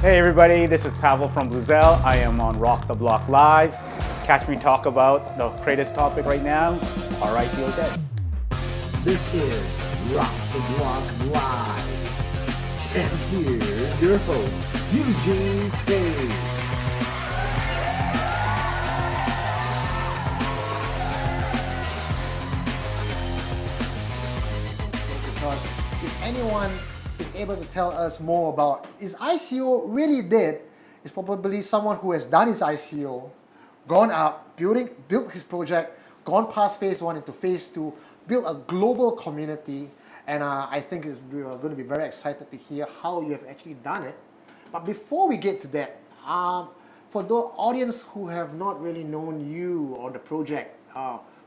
Hey everybody, this is Pavel from Bluzelle. I am on RockTheBlock.Live. Catch me talk about the greatest topic right now, are ICOs dead? This is Rock the Block Live. And here's your host, Eugene Tate. Because if anyone is able to tell us more about is ICO really dead, it's probably someone who has done his ICO, gone out, built his project, gone past phase 1 into phase 2, built a global community, and I think we are going to be very excited to hear how you have actually done it. But before we get to that, for the audience who have not really known you or the project,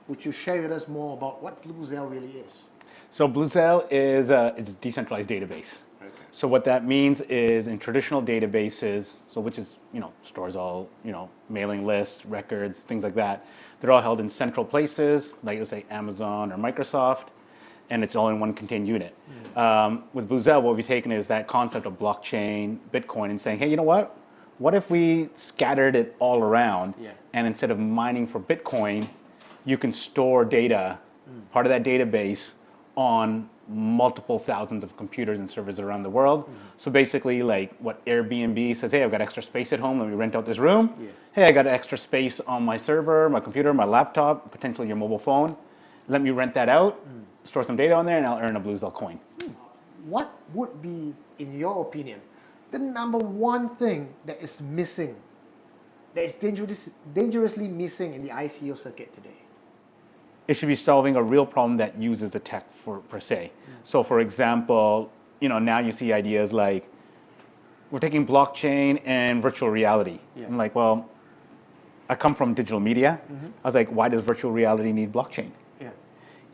would you share with us more about what Bluzelle really is? So Bluzelle is it's a decentralized database. Okay. So what that means is in traditional databases, so which is, stores all, mailing lists, records, things like that, they're all held in central places, like let's say Amazon or Microsoft, and it's all in one contained unit. With Bluzelle, what we've taken is that concept of blockchain, Bitcoin, and saying, hey, you know what? What if we scattered it all around, and instead of mining for Bitcoin, you can store data, part of that database, on multiple thousands of computers and servers around the world. So basically, like what Airbnb says, hey, I've got extra space at home, let me rent out this room. Hey, I got extra space on my server, my computer, my laptop, potentially your mobile phone. Let me rent that out, store some data on there, and I'll earn a Bluzelle coin. What would be, in your opinion, the number one thing that is missing, that is dangerously missing in the ICO circuit today? It should be solving a real problem that uses the tech per se. So for example, now you see ideas like, we're taking blockchain and virtual reality. I'm like, well, I come from digital media. I was like, why does virtual reality need blockchain?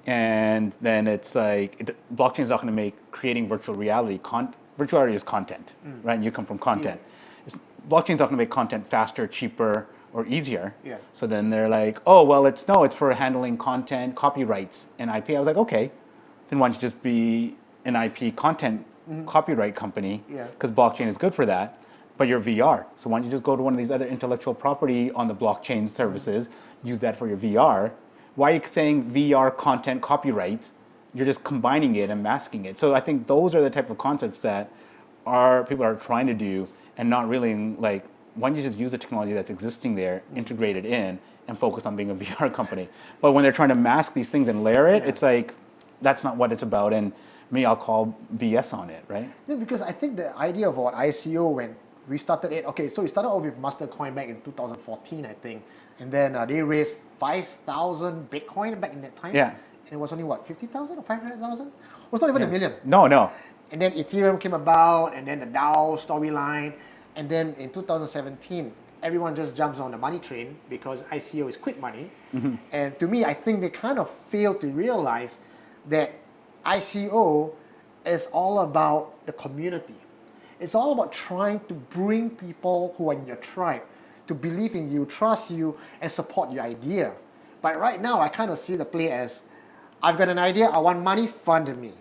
And then it's like, blockchain is not going to make creating virtual reality, virtual reality is content, right? And you come from content. Blockchain is not going to make content faster, cheaper, or easier. So then they're like, oh, well, it's for handling content, copyrights, and IP. I was like, okay, then why don't you just be an IP content copyright company? Because blockchain is good for that, but you're VR. So why don't you just go to one of these other intellectual property on the blockchain services, use that for your VR? Why are you saying VR content copyright? You're just combining it and masking it. So I think those are the type of concepts that people are trying to do and not really like, why don't you just use the technology that's existing there, integrate it in, and focus on being a VR company? But when they're trying to mask these things and layer it, it's like, that's not what it's about. And I'll call BS on it, right? Yeah, because I think the idea of what ICO, when we started it, okay, so we started off with Mastercoin back in 2014, I think. And then they raised 5,000 Bitcoin back in that time. And it was only what, 50,000 or 500,000? It was not even a million. No. And then Ethereum came about, and then the DAO storyline. And then in 2017, everyone just jumps on the money train because ICO is quick money. And to me, I think they kind of failed to realize that ICO is all about the community. It's all about trying to bring people who are in your tribe to believe in you, trust you, and support your idea. But right now, I kind of see the play as, I've got an idea, I want money, fund me.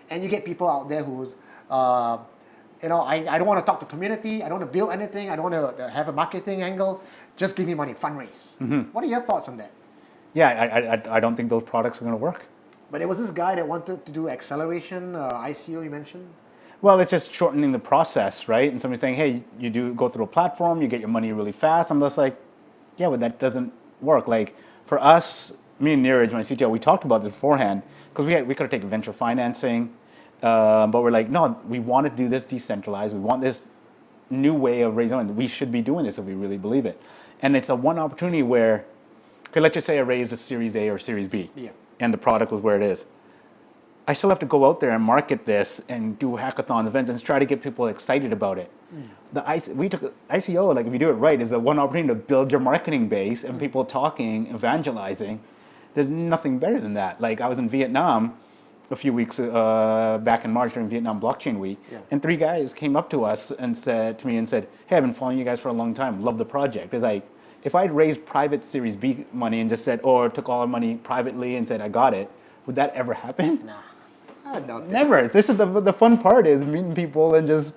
And you get people out there who's, I don't want to talk to community, I don't want to build anything, I don't want to have a marketing angle, just give me money, fundraise. What are your thoughts on that? Yeah, I don't think those products are going to work. But there was this guy that wanted to do acceleration, ICO you mentioned. Well, it's just shortening the process, right? And somebody's saying, hey, you do go through a platform, you get your money really fast. I'm just like, yeah, but that doesn't work. Like for us, me and Neeraj, my CTO, we talked about this beforehand because we could have taken venture financing, but we're like, no, we want to do this decentralized. We want this new way of raising money. We should be doing this if we really believe it. And it's a one opportunity where, okay, let's just say I raised a Series A or Series B, and the product was where it is. I still have to go out there and market this and do hackathon events and try to get people excited about it. We took ICO, like if you do it right, is the one opportunity to build your marketing base and people talking, evangelizing. There's nothing better than that. Like I was in Vietnam a few weeks back in March during Vietnam Blockchain Week, and 3 guys came up to us and said to me, hey, I've been following you guys for a long time, love the project. It's like, if I'd raised private Series B money and just said, or took all our money privately and said, I got it, would that ever happen? Nah. I don't think. Never. This is the fun part, is meeting people and just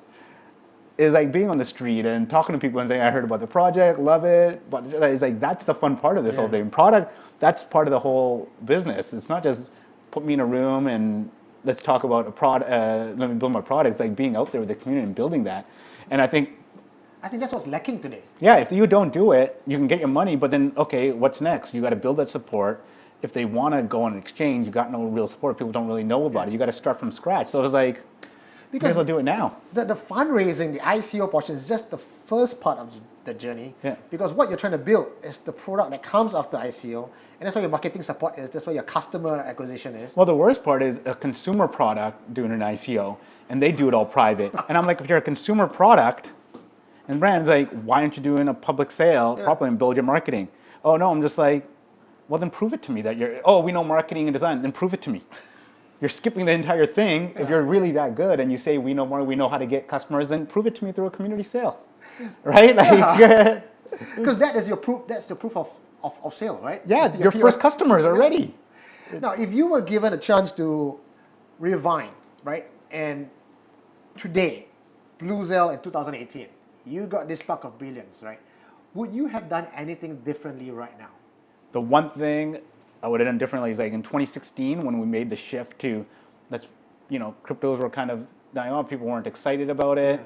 is like being on the street and talking to people and saying, I heard about the project, love it. But it's like, that's the fun part of this whole thing. Product, that's part of the whole business. It's not just put me in a room and let's talk about a product, let me build my product. It's like being out there with the community and building that. And I think that's what's lacking today. yeah, if you don't do it, you can get your money, but then, okay, what's next? You got to build that support. If they want to go on an exchange, you got no real support. People don't really know about it. You got to start from scratch. So it's like, because we'll do it now. The fundraising, the ICO portion is just the first part of the journey. Yeah. Because what you're trying to build is the product that comes after ICO, and that's where your marketing support is. That's where your customer acquisition is. Well, the worst part is a consumer product doing an ICO, and they do it all private. And I'm like, if you're a consumer product, and brand's like, why aren't you doing a public sale properly and build your marketing? Oh no, I'm just like, well then prove it to me that you're, oh, we know marketing and design, then prove it to me. You're skipping the entire thing. If you're really that good and you say we know more, we know how to get customers, then prove it to me through a community sale, right? Like, because that is your proof. That's the proof of sale, right? yeah, your first customers are ready. Now, if you were given a chance to rewind, right, and today, Bluzelle in 2018, you got this spark of brilliance, right? Would you have done anything differently right now? The one thing I would have done differently is like in 2016 when we made the shift to, cryptos were kind of dying off. People weren't excited about it.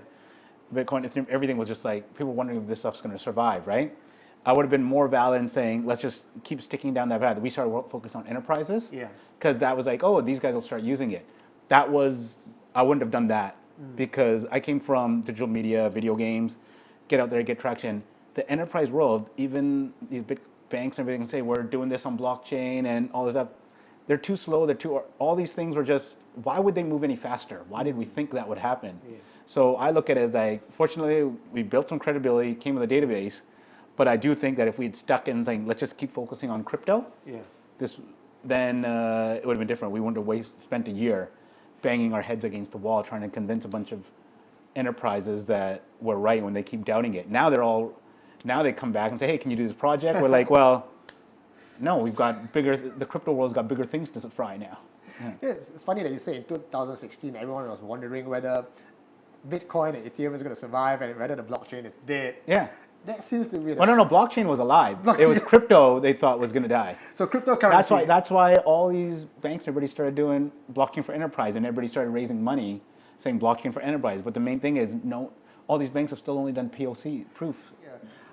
Bitcoin, Ethereum, everything was just like, people wondering if this stuff's going to survive, right? I would have been more valid in saying, let's just keep sticking down that path. We started focus on enterprises. Yeah. Because that was like, oh, these guys will start using it. I wouldn't have done that because I came from digital media, video games, get out there, get traction. The enterprise world, even these big banks and everything say, we're doing this on blockchain and all this stuff. They're too slow. All these things were just, why would they move any faster? Why did we think that would happen? Yeah. So I look at it as like, fortunately, we built some credibility, came with a database, but I do think that if we'd stuck in saying, let's just keep focusing on crypto, then it would have been different. We wouldn't have spent a year banging our heads against the wall trying to convince a bunch of enterprises that we're right when they keep doubting it. Now they come back and say, hey, can you do this project? We're like, well, no, the crypto world's got bigger things to fry now. Yeah, it's funny that you say in 2016, everyone was wondering whether Bitcoin and Ethereum is going to survive and whether the blockchain is dead. Yeah. That seems to be no, blockchain was alive. It was crypto they thought was going to die. So cryptocurrency. That's why all these banks, everybody started doing blockchain for enterprise and everybody started raising money saying blockchain for enterprise. But the main thing is, no, all these banks have still only done POC, proof. Yeah.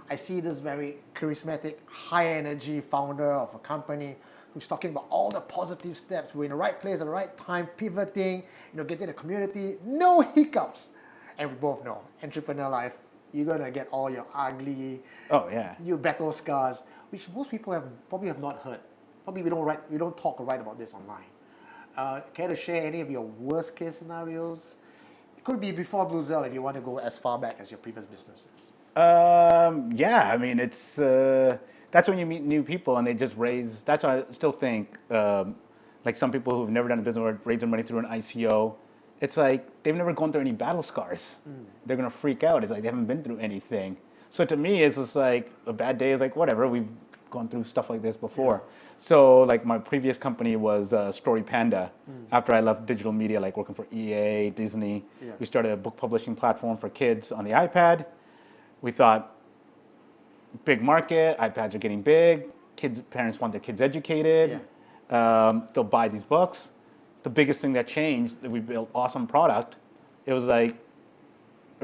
I see this very charismatic, high-energy founder of a company who's talking about all the positive steps. We're in the right place at the right time, pivoting, getting the community, no hiccups. And we both know, entrepreneur life, you're gonna get all your ugly, your battle scars, which most people probably have not heard. Probably we don't talk or write about this online. Care to share any of your worst case scenarios? It could be before Bluzelle if you want to go as far back as your previous businesses. Yeah, I mean, it's that's when you meet new people and they just raise. That's why I still think like some people who've never done a business or raised their money through an ICO. It's like they've never gone through any battle scars. They're gonna freak out. It's like they haven't been through anything. So to me, it's just like a bad day is like whatever. We've gone through stuff like this before. Yeah. So like my previous company was Story Panda. After I left digital media, like working for EA, Disney, we started a book publishing platform for kids on the iPad. We thought big market, iPads are getting big. Parents want their kids educated. They'll buy these books. The biggest thing that changed, that we built awesome product, it was like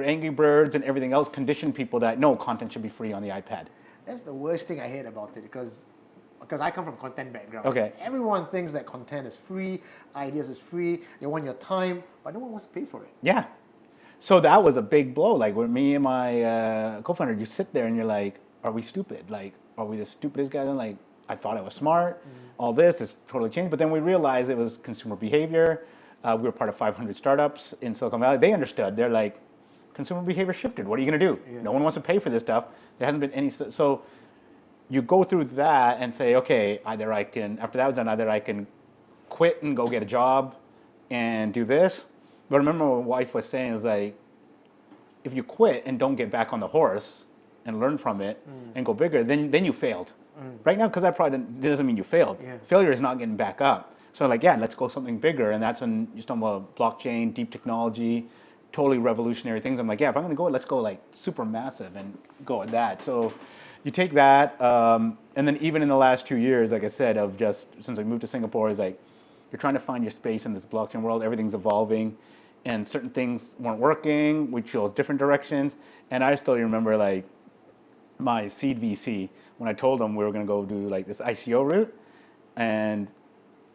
Angry Birds and everything else conditioned people that no, content should be free on the iPad. That's the worst thing I hate about it because I come from content background. Okay. Everyone thinks that content is free, ideas is free, they want your time, but no one wants to pay for it. Yeah. So that was a big blow. Like with me and my co-founder, you sit there and you're like, are we stupid? Like, are we the stupidest guys? And like, I thought I was smart. All this totally changed. But then we realized it was consumer behavior. We were part of 500 startups in Silicon Valley. They understood. They're like, consumer behavior shifted. What are you going to do? Yeah. No one wants to pay for this stuff. There hasn't been any. So you go through that and say, okay, after that was done, either I can quit and go get a job and do this. But remember what my wife was saying is like, if you quit and don't get back on the horse and learn from it and go bigger, then you failed. Right now, because that probably doesn't mean you failed. Yeah. Failure is not getting back up. So like, yeah, let's go something bigger. And that's when you talk about blockchain, deep technology, totally revolutionary things. I'm like, yeah, if I'm going to go, let's go like super massive and go at that. So you take that, and then even in the last 2 years, like I said, of just since I moved to Singapore, is like you're trying to find your space in this blockchain world. Everything's evolving, and certain things weren't working. We chose different directions, and I still remember like my seed VC when I told him we were going to go do like this ICO route, and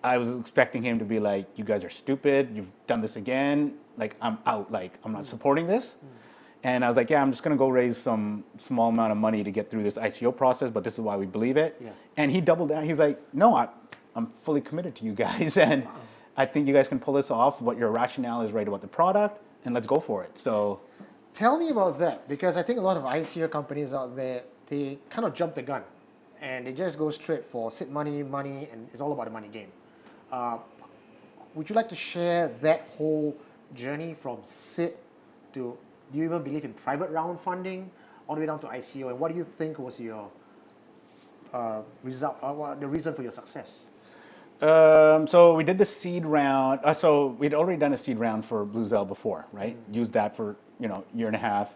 I was expecting him to be like, "You guys are stupid. You've done this again. Like, I'm out. Like, I'm not supporting this." And I was like, "Yeah, I'm just gonna go raise some small amount of money to get through this ICO process, but this is why we believe it." Yeah. And he doubled down. He's like, "No, I'm fully committed to you guys, and I think you guys can pull this off. What your rationale is right about the product, and let's go for it." So, Tell me about that, because I think a lot of ICO companies out there, they kind of jump the gun and they just go straight for seed money, and it's all about the money game. Would you like to share that whole journey from seed to, do you even believe in private round funding, all the way down to ICO, and what do you think was your the reason for your success? so we did the seed round. So we'd already done a seed round for Bluzelle before, right? Used that for year and a half,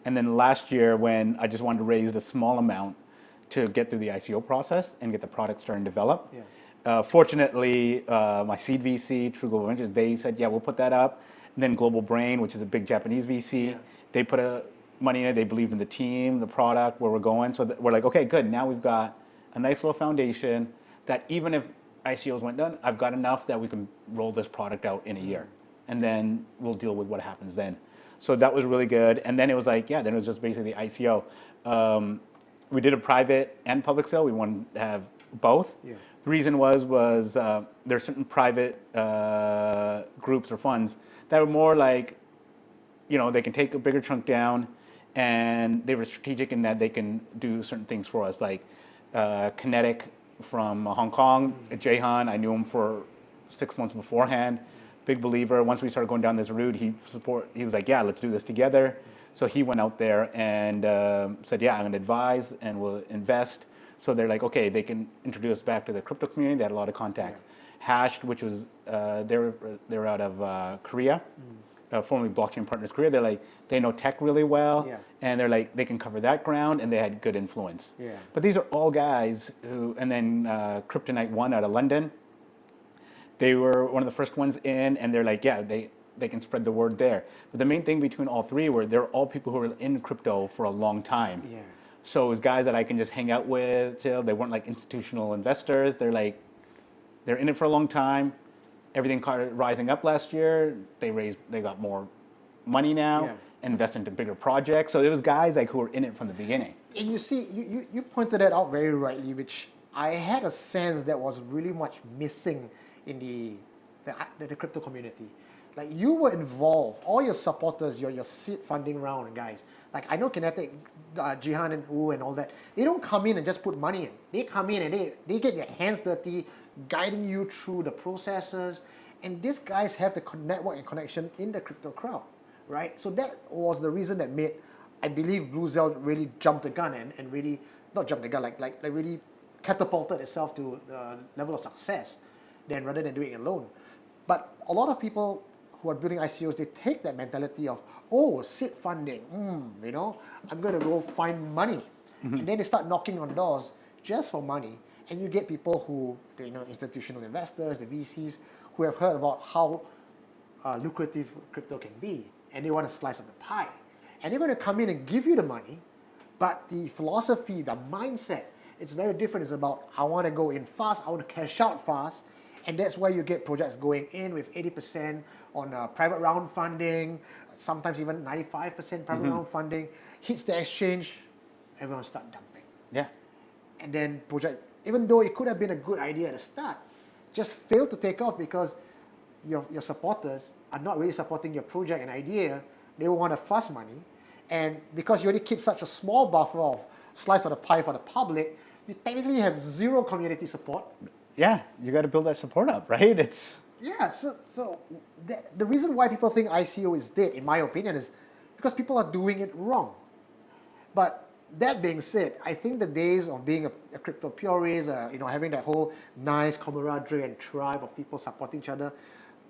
and then last year when I just wanted to raise a small amount to get through the ICO process and get the product starting to develop. Yeah. Fortunately, my seed VC, True Global Ventures, they said, "Yeah, we'll put that up." And then Global Brain, which is a big Japanese VC, they put money in it. They believed in the team, the product, where we're going. So we're like, okay, good. Now we've got a nice little foundation that even if ICOs went down, I've got enough that we can roll this product out in a year, and then we'll deal with what happens then. So that was really good. And then it was like, yeah, then it was just basically ICO. We did a private and public sale. We wanted to have both. Yeah. The reason was there are certain private groups or funds that were more like, they can take a bigger chunk down, and they were strategic in that they can do certain things for us, like Kinetic from Hong Kong, Jahan. I knew him for 6 months beforehand. Big believer. Once we started going down this route, he was like, "Yeah, let's do this together." So he went out there and said, "Yeah, I'm going to advise and we'll invest." So they're like, okay, they can introduce us back to the crypto community. They had a lot of contacts. Hashed, which was they're out of Korea, formerly Blockchain Partners Korea. They're like, they know tech really well, and they're like, they can cover that ground, and they had good influence. Yeah. But these are all guys who, and then Kryptonite One out of London. They were one of the first ones in, and they're like, yeah, they can spread the word there. But the main thing between all three were they're all people who were in crypto for a long time. Yeah. So it was guys that I can just hang out with, chill. They weren't like institutional investors. They're in it for a long time. Everything started rising up last year. They got more money now, invest into bigger projects. So it was guys like who were in it from the beginning. And you see, you pointed that out very rightly, which I had a sense that was really much missing in the crypto community. Like, you were involved, all your supporters, your seed funding round guys. Like, I know Kinetic, Jihan and Wu and all that, they don't come in and just put money in. They come in and they get their hands dirty, guiding you through the processes. And these guys have the network and connection in the crypto crowd, right? So that was the reason that made, I believe, Bluzelle really jumped the gun and really, not jumped the gun, like really catapulted itself to the level of success rather than doing it alone. But a lot of people who are building ICOs, they take that mentality of, oh, seed funding, I'm going to go find money. And then they start knocking on doors just for money. And you get people who, institutional investors, the VCs, who have heard about how lucrative crypto can be, and they want a slice of the pie. And they're going to come in and give you the money, but the philosophy, the mindset, it's very different. It's about, I want to go in fast, I want to cash out fast, and that's why you get projects going in with 80% on private round funding, sometimes even 95% private round funding, hits the exchange, everyone start dumping. Yeah. And then project, even though it could have been a good idea at the start, just failed to take off because your supporters are not really supporting your project and idea. They want a fast money. And because you already keep such a small buffer of slice of the pie for the public, you technically have zero community support. Yeah, you got to build that support up, right? So the reason why people think ICO is dead, in my opinion, is because people are doing it wrong. But that being said, I think the days of being a crypto purist, having that whole nice camaraderie and tribe of people supporting each other,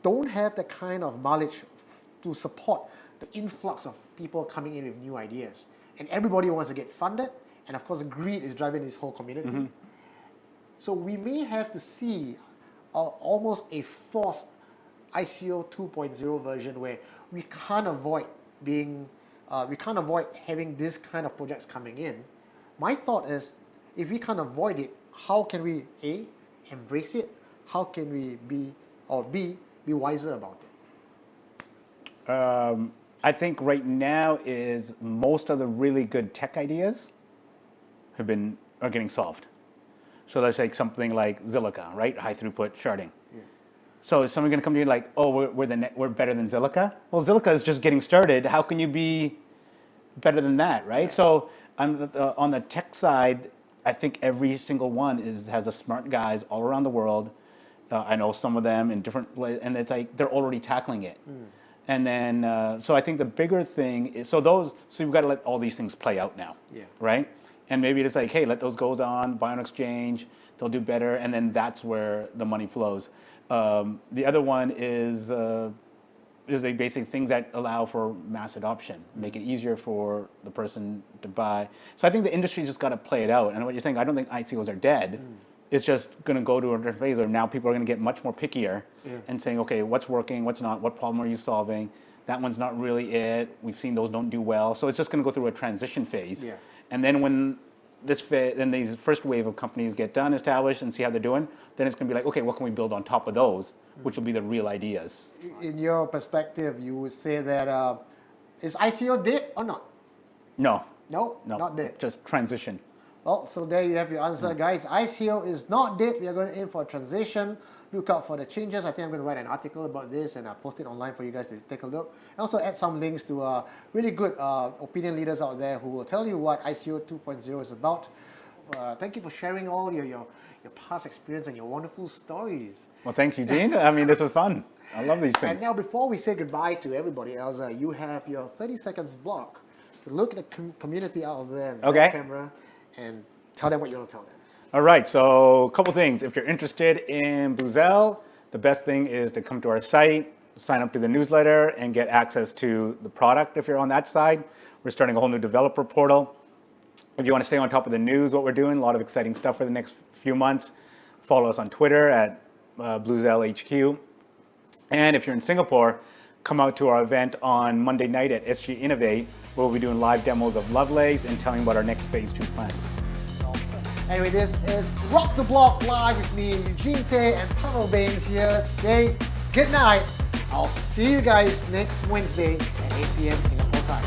don't have the kind of mileage to support the influx of people coming in with new ideas. And everybody wants to get funded. And of course, greed is driving this whole community. So we may have to see almost a forced ICO 2.0 version where we can't avoid having this kind of projects coming in. My thought is, if we can't avoid it, how can we A, embrace it? How can we B, be wiser about it? I think right now is most of the really good tech ideas are getting solved. So let's take something like Zilliqa, right? High throughput sharding. Yeah. So is someone going to come to you like, oh, we're better than Zilliqa? Well, Zilliqa is just getting started. How can you be better than that, right? Yeah. So on the tech side, I think every single one has a smart guys all around the world. I know some of them in different places, and it's like they're already tackling it. And then, so I think the bigger thing is, so you've got to let all these things play out now, right? And maybe it's like, hey, let those go on, buy on exchange, they'll do better, and then that's where the money flows. The other one is the basic things that allow for mass adoption, make it easier for the person to buy. So I think the industry just got to play it out. And what you're saying, I don't think ICOs are dead. It's just going to go to a different phase where now people are going to get much more pickier and saying, okay, what's working, what's not, what problem are you solving? That one's not really it. We've seen those don't do well. So it's just going to go through a transition phase. Yeah. And then when then these first wave of companies get done, established, and see how they're doing, then it's going to be like, okay, what can we build on top of those, which will be the real ideas. In your perspective, you would say that is ICO dead or not? No, No, not dead. just transition. Well, so there you have your answer, guys. ICO is not dead. We are going to aim for a transition. Look out for the changes. I think I'm going to write an article about this and I'll post it online for you guys to take a look. And also add some links to really good opinion leaders out there who will tell you what ICO 2.0 is about. Thank you for sharing all your past experience and your wonderful stories. Well, thanks, Eugene. I mean, this was fun. I love these And things. now, before we say goodbye to everybody else, you have your 30 seconds block to look at the community out there in the camera and tell them what you want to tell them. All right, so a couple things. If you're interested in Bluzelle, the best thing is to come to our site, sign up to the newsletter, and get access to the product if you're on that side. We're starting a whole new developer portal. If you want to stay on top of the news, what we're doing, a lot of exciting stuff for the next few months, follow us on Twitter at Bluzelle HQ. And if you're in Singapore, come out to our event on Monday night at SG Innovate, where we'll be doing live demos of Lovelace and telling about our next phase 2 plans. Anyway, this is Rock the Block Live with me, Eugene Tay, and Pavel Bains here. Say good night. I'll see you guys next Wednesday at 8 p.m. Singapore time.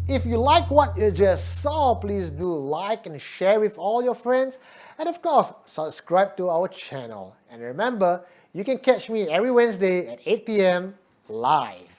If you like what you just saw, please do like and share with all your friends. And of course, subscribe to our channel. And remember, you can catch me every Wednesday at 8 p.m. live.